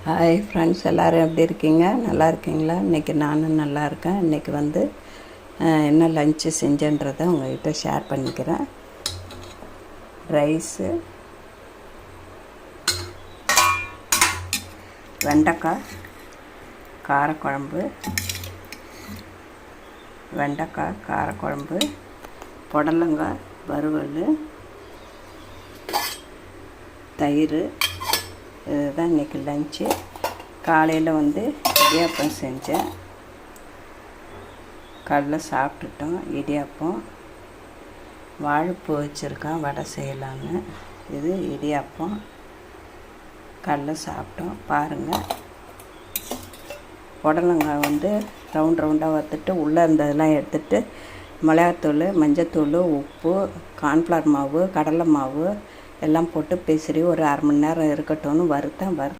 Hi friends, எல்லோரும் எப்படி இருக்கீங்க? நல்லா இருக்கீங்களா? இன்றைக்கி நானும் நல்லா இருக்கேன். இன்றைக்கி என்ன லஞ்சு செஞ்சேன்றதை உங்கள்கிட்ட ஷேர் பண்ணிக்கிறேன். ரைஸு, வெண்டைக்காய் காரக்குழம்பு, புடலங்காய் வறுவல், தயிர். இதுதான் இன்றைக்கி லஞ்சு. காலையில் இடியாப்பம் செஞ்சேன். காலைல சாப்பிட்டுட்டோம். இடியாப்பம், வாழைப்பூ வச்சுருக்கேன் வடை செய்யலான்னு. இது இடியாப்பம் காலைல சாப்பிட்டோம். பாருங்கள், புடலங்காய் ரவுண்டாக வறுத்துட்டு உள்ளே இருந்ததெல்லாம் எடுத்துகிட்டு மிளகாத்தூள், மஞ்சத்தூள், உப்பு, கார்ன்ஃப்ளவர் மாவு, கடலை மாவு எல்லாம் போட்டு பெசரி ஒரு அரை மணி நேரம் இருக்கட்டும்னு வறுத்தேன்.